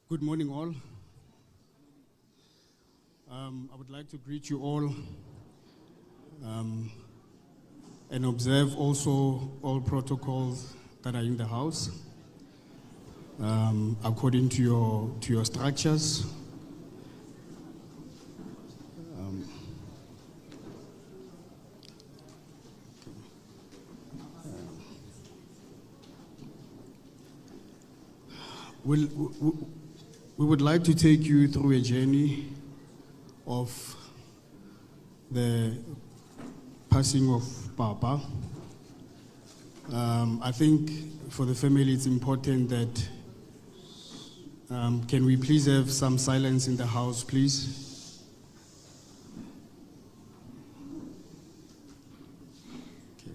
Good morning, all. I would like to greet you all and observe also all protocols that are in the house according to your structures. We would like to take you through a journey of the passing of Papa. I think for the family it's important that, can we please have some silence in the house, please? Okay.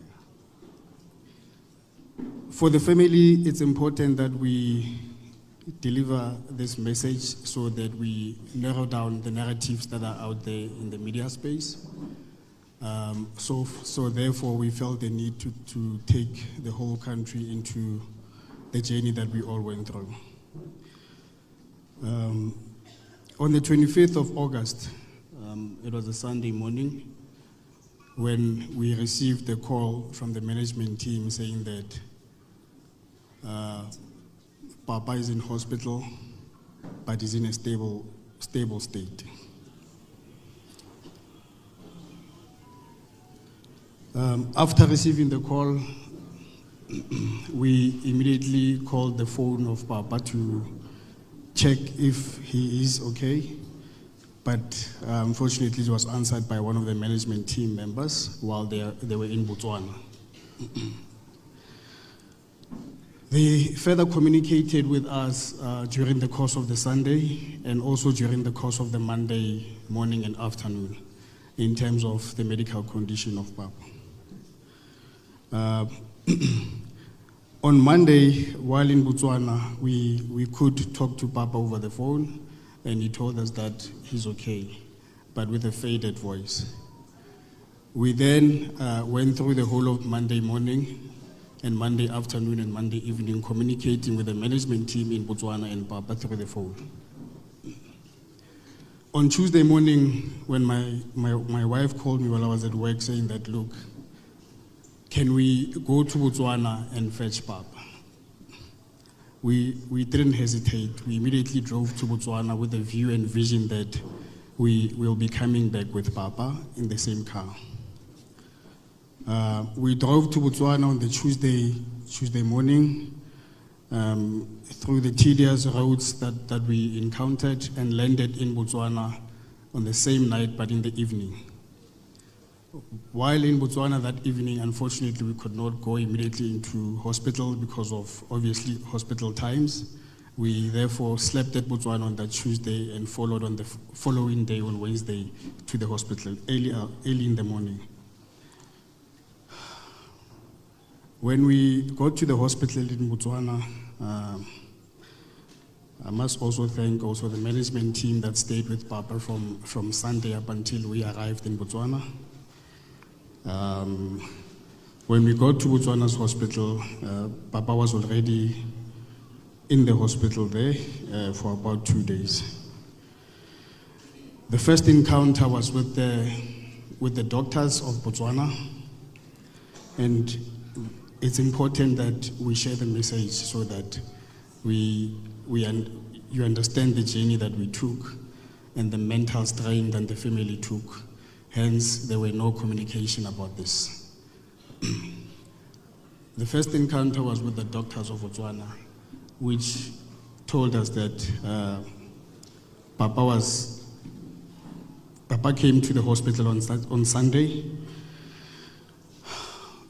For the family, it's important that we deliver this message so that we narrow down the narratives that are out there in the media space. So therefore, we felt the need to take the whole country into the journey that we all went through. On the 25th of August, it was a Sunday morning, when we received a call from the management team saying that Papa is in hospital, but is in a stable state. After receiving the call, we immediately called the phone of Papa to check if he is okay, but unfortunately it was answered by one of the management team members while they were in Botswana. They further communicated with us during the course of the Sunday and also during the course of the Monday morning and afternoon in terms of the medical condition of Papa. On Monday, while in Botswana, we could talk to Papa over the phone, and he told us that he's okay, but with a faded voice. We then went through the whole of Monday morning and Monday afternoon and Monday evening communicating with the management team in Botswana and Papa through the phone. On Tuesday morning, when my wife called me while I was at work saying that, look, can we go to Botswana and fetch Papa? We didn't hesitate. We immediately drove to Botswana with the view and vision that we will be coming back with Papa in the same car. We drove to Botswana on the Tuesday morning through the tedious roads that we encountered and landed in Botswana on the same night, but in the evening. While in Botswana that evening, unfortunately, we could not go immediately into hospital because of, obviously, hospital times. We therefore slept at Botswana on that Tuesday and followed on the following day, on Wednesday, to the hospital, early in the morning. When we got to the hospital in Botswana, I must also thank the management team that stayed with Papa from Sunday up until we arrived in Botswana. When we got to Botswana's hospital, Papa was already in the hospital there for about 2 days. The first encounter was with the doctors of Botswana, and it's important that we share the message so that you understand the journey that we took and the mental strain that the family took. Hence, there were no communication about this. The first encounter was with the doctors of Botswana, which told us that Papa came to the hospital on Sunday.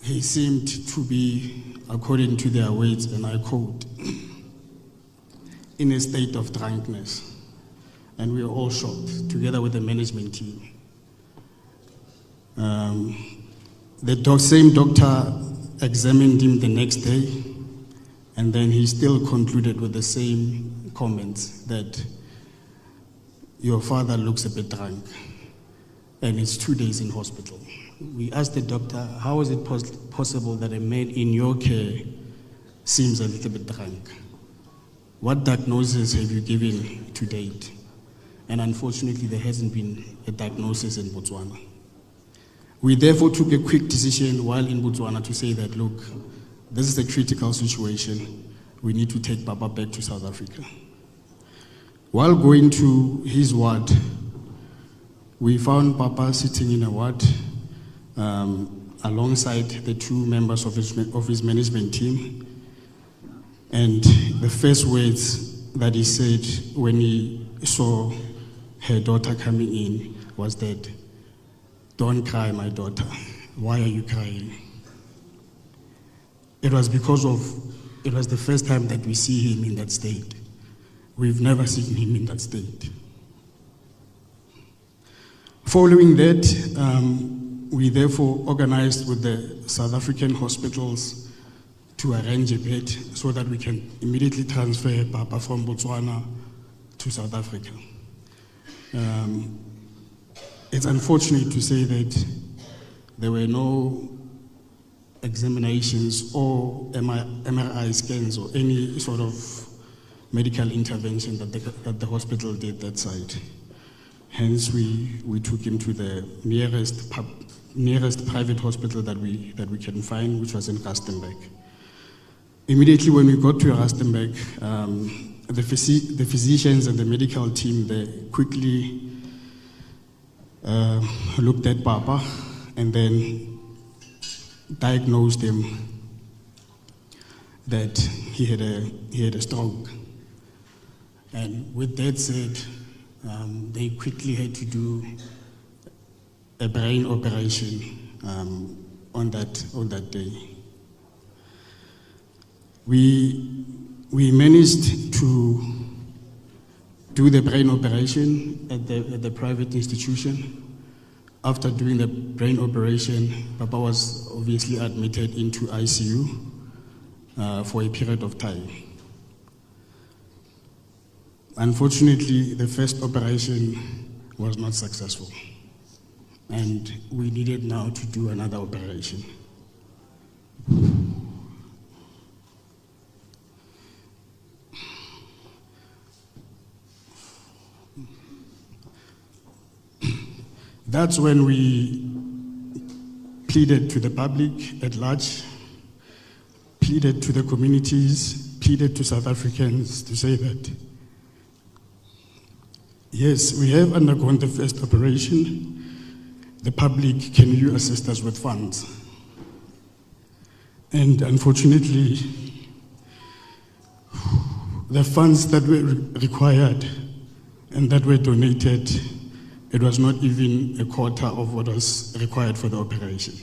He seemed to be, according to their words, and I quote, in a state of drunkenness. And we were all shocked, together with the management team. The same doctor examined him the next day, and then he still concluded with the same comments that your father looks a bit drunk, and it's 2 days in hospital. We asked the doctor, how is it possible that a man in your care seems a little bit drunk? what diagnosis have you given to date? And unfortunately, there hasn't been a diagnosis in Botswana. We therefore took a quick decision while in Botswana to say that, look, this is a critical situation. We need to take Papa back to South Africa. While going to his ward, we found Papa sitting in a ward alongside the two members of his management team. And the first words that he said when he saw her daughter coming in was that, "Don't cry, my daughter. Why are you crying?" It was the first time that we see him in that state. We've never seen him in that state. Following that, we therefore organized with the South African hospitals to arrange a bed so that we can immediately transfer Papa from Botswana to South Africa. It's unfortunate to say that there were no examinations or MRI scans or any sort of medical intervention that the hospital did that side. Hence, we took him to the nearest private hospital that we can find, which was in Rustenburg. Immediately when we got to Rustenburg, the physicians and the medical team, they quickly looked at Papa and then diagnosed him that he had a stroke. And with that said, they quickly had to do a brain operation on that day. We managed to do the brain operation at the private institution. After doing the brain operation, Papa was obviously admitted into ICU for a period of time. Unfortunately, the first operation was not successful, and we needed now to do another operation. That's when we pleaded to the public at large, pleaded to the communities, pleaded to South Africans to say that, yes, we have undergone the first operation. The public, can you assist us with funds? And unfortunately, the funds that were required and that were donated, it was not even a quarter of what was required for the operation.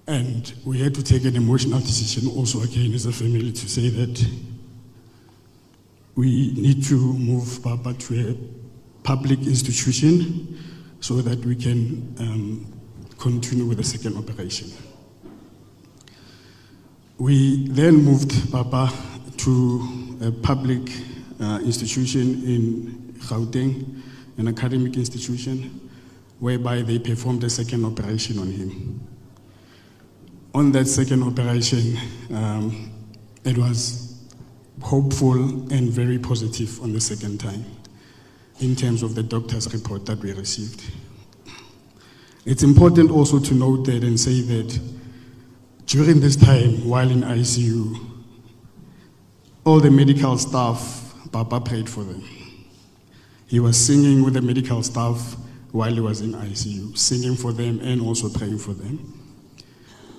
And we had to take an emotional decision also again as a family to say that we need to move Papa to a public institution so that we can continue with the second operation. We then moved Papa to a public institution in Gauteng, an academic institution, whereby they performed a second operation on him. On that second operation, it was hopeful and very positive on the second time in terms of the doctor's report that we received. It's important also to note that and say that during this time, while in ICU, all the medical staff, Papa prayed for them. He was singing with the medical staff while he was in ICU, singing for them and also praying for them.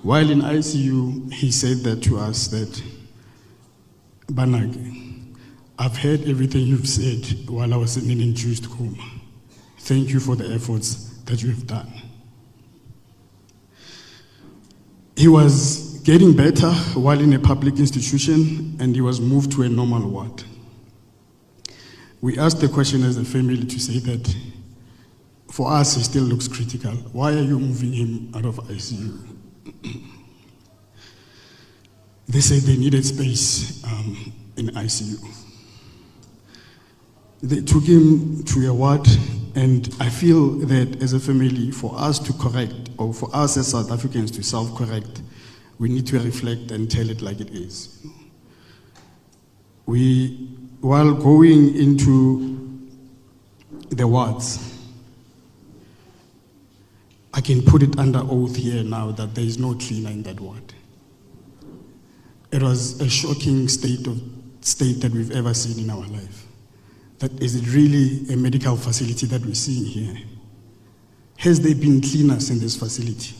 While in ICU, he said that to us that, "Banake, I've heard everything you've said while I was in an induced coma. Thank you for the efforts that you have done." He was getting better while in a public institution, and he was moved to a normal ward. We asked the question as a family to say that, for us, he still looks critical. Why are you moving him out of ICU? They said they needed space in ICU. They took him to a ward, and I feel that as a family, for us to correct, or for us as South Africans to self-correct, we need to reflect and tell it like it is. while going into the wards, I can put it under oath here now that there is no cleaner in that ward. It was a shocking state that we've ever seen in our life. That is it really a medical facility that we're seeing here? Has there been cleaners in this facility?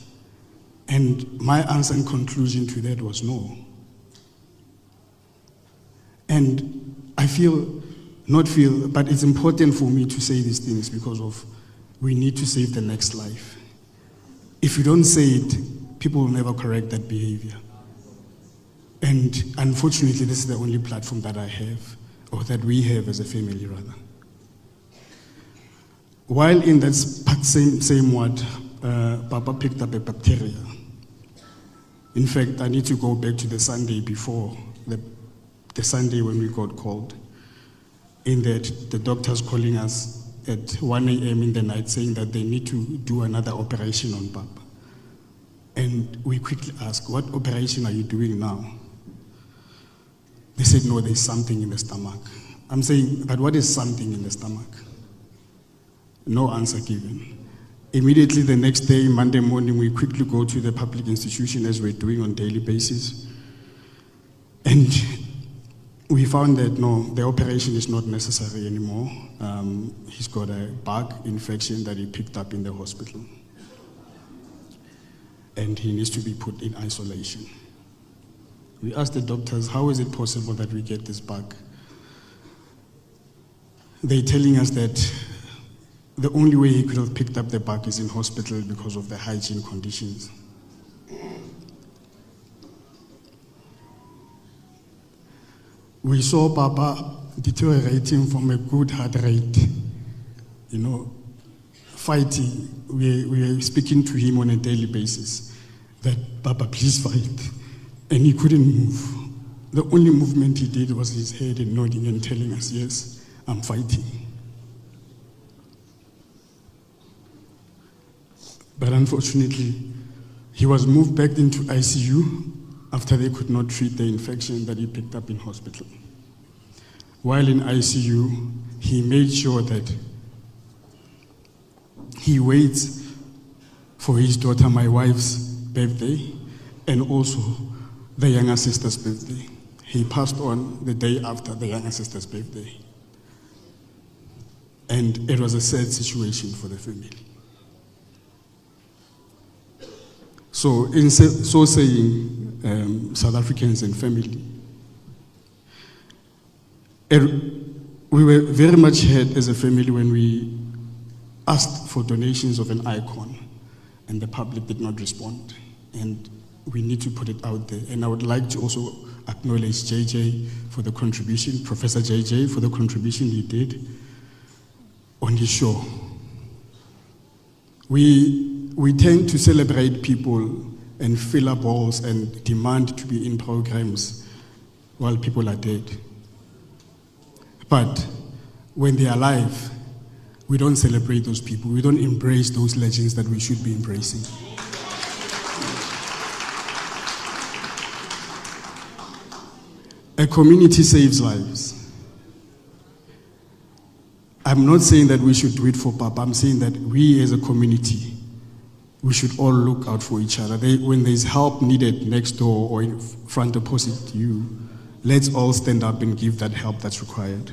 And my answer and conclusion to that was no. And I but it's important for me to say these things because of we need to save the next life. If you don't say it, people will never correct that behavior. And unfortunately, this is the only platform that I have, or that we have as a family, rather. While in that same ward, Papa picked up a bacteria. In fact, I need to go back to the Sunday before, the Sunday when we got called, in that the doctors calling us at 1 a.m. in the night saying that they need to do another operation on Papa. And we quickly asked, what operation are you doing now? They said, no, there's something in the stomach. I'm saying, but what is something in the stomach? No answer given. Immediately the next day, Monday morning, we quickly go to the public institution as we're doing on a daily basis. And we found that, no, the operation is not necessary anymore. He's got a bug infection that he picked up in the hospital. And he needs to be put in isolation. We asked the doctors, how is it possible that we get this bug? They're telling us that the only way he could have picked up the bug is in hospital because of the hygiene conditions. We saw Papa deteriorating from a good heart rate, fighting. We were speaking to him on a daily basis that, Papa, please fight. And he couldn't move. The only movement he did was his head and nodding and telling us, yes, I'm fighting. But unfortunately, he was moved back into ICU after they could not treat the infection that he picked up in hospital. While in ICU, he made sure that he waits for his daughter, my wife's birthday, and also the younger sister's birthday. He passed on the day after the younger sister's birthday. And it was a sad situation for the family. So in so saying, South Africans and family, we were very much hurt as a family when we asked for donations of an icon and the public did not respond. And we need to put it out there. And I would like to also acknowledge JJ for the contribution, Professor JJ for the contribution he did on his show. We tend to celebrate people and fill up halls and demand to be in programs while people are dead. But when they are alive, we don't celebrate those people. We don't embrace those legends that we should be embracing. A community saves lives. I'm not saying that we should do it for Papa. I'm saying that we as a community, we should all look out for each other. When there's help needed next door or in front opposite you, let's all stand up and give that help that's required.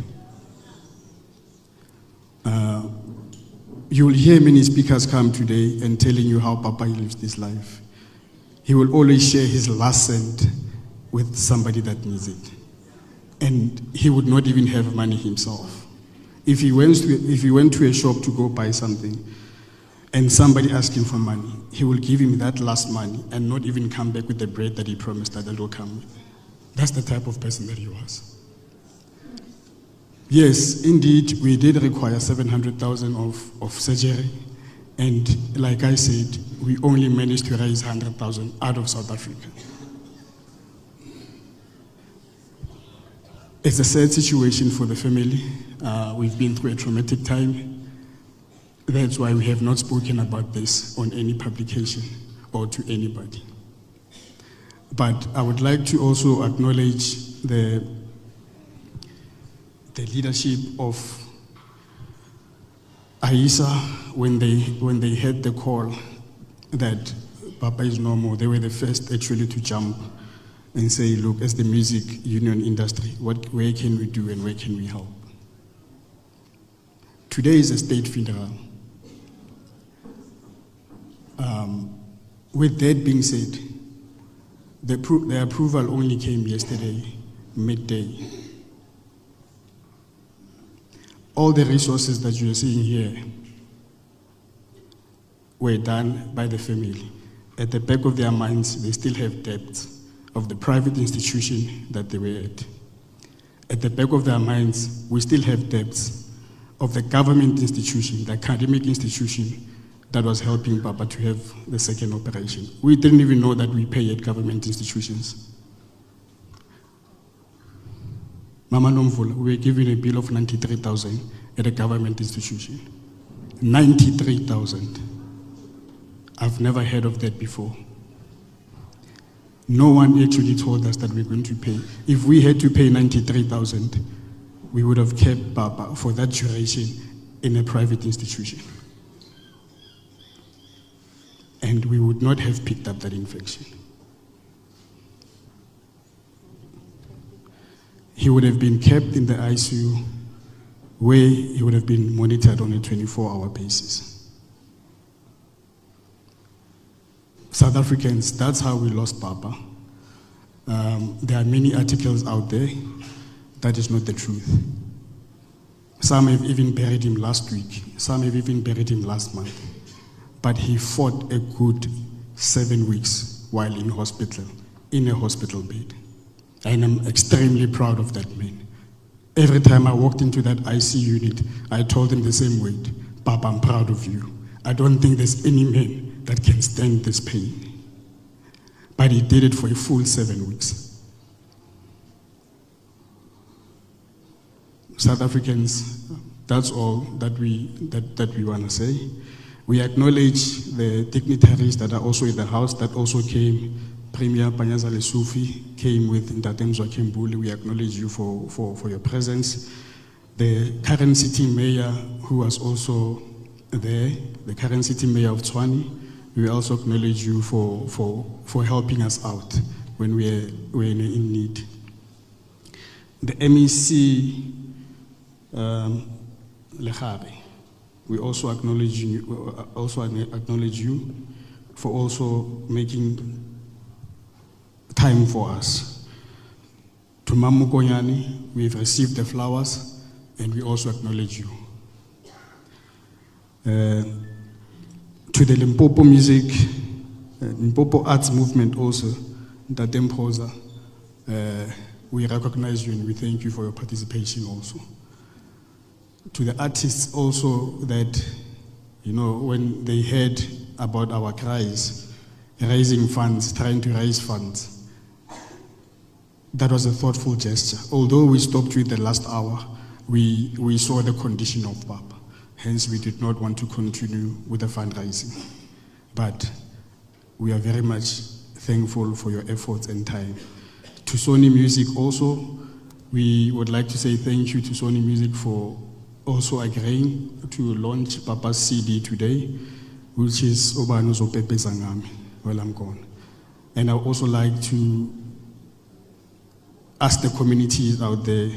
You'll hear many speakers come today and telling you how Papa lives this life. He will always share his last cent with somebody that needs it. And he would not even have money himself. If he went to a shop to go buy something and somebody asked him for money, he will give him that last money and not even come back with the bread that he promised that will come with. That's the type of person that he was. Yes, indeed, we did require 700,000 of surgery. And like I said, we only managed to raise 100,000 out of South Africa. It's a sad situation for the family. We've been through a traumatic time. That's why we have not spoken about this on any publication or to anybody. But I would like to also acknowledge the the leadership of Aisa, when they heard the call that Papa is no more, they were the first actually to jump and say, look, as the music union industry, where can we do and where can we help? Today is a state funeral. With that being said, the approval only came yesterday, midday. All the resources that you are seeing here were done by the family. At the back of their minds, they still have debts of the private institution that they were at. At the back of their minds, we still have debts of the government institution, the academic institution that was helping Papa to have the second operation. We didn't even know that we pay at government institutions. Mama Nomvula, we were given a bill of 93,000 at a government institution. 93,000. I've never heard of that before. No one actually told us that we're going to pay. If we had to pay 93,000, we would have kept Papa for that duration in a private institution. And we would not have picked up that infection. He would have been kept in the ICU where he would have been monitored on a 24-hour basis. South Africans, that's how we lost Papa. There are many articles out there. That is not the truth. Some have even buried him last week. Some have even buried him last month. But he fought a good 7 weeks while in hospital, in a hospital bed. And I'm extremely proud of that man. Every time I walked into that IC unit, I told him the same word, Papa, I'm proud of you. I don't think there's any man that can stand this pain. But he did it for a full 7 weeks. South Africans, that's all that we want to say. We acknowledge the dignitaries that are also in the house that also came. Premier Panyaza Lesufi came with Ntatem Zwakembuli. We acknowledge you for your presence. The current city mayor who was also there, the current city mayor of Tshwane, we also acknowledge you for helping us out when we're in need. The MEC Lekhabe, we also acknowledge you for also making time for us. To Mamu Konyani, we've received the flowers and we also acknowledge you. To the Limpopo music, Limpopo arts movement also, Ntatem Khoza, we recognize you and we thank you for your participation also. To the artists also that, when they heard about our cries, raising funds, trying to raise funds, that was a thoughtful gesture. Although we stopped you at the last hour, we saw the condition of Papa. Hence, we did not want to continue with the fundraising. But we are very much thankful for your efforts and time. To Sony Music also, we would like to say thank you to Sony Music for also agreeing to launch Papa's CD today, which is Obano Zopepe Zangami. Well, I'm gone. And I would also like to ask the communities out there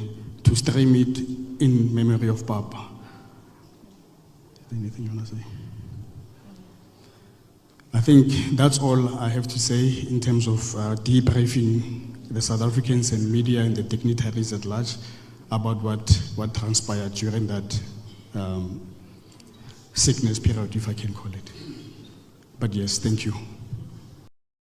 to stream it in memory of Papa. Is there anything you want to say? I think that's all I have to say in terms of debriefing the South Africans and media and the dignitaries at large about what transpired during that sickness period, if I can call it. But yes, thank you.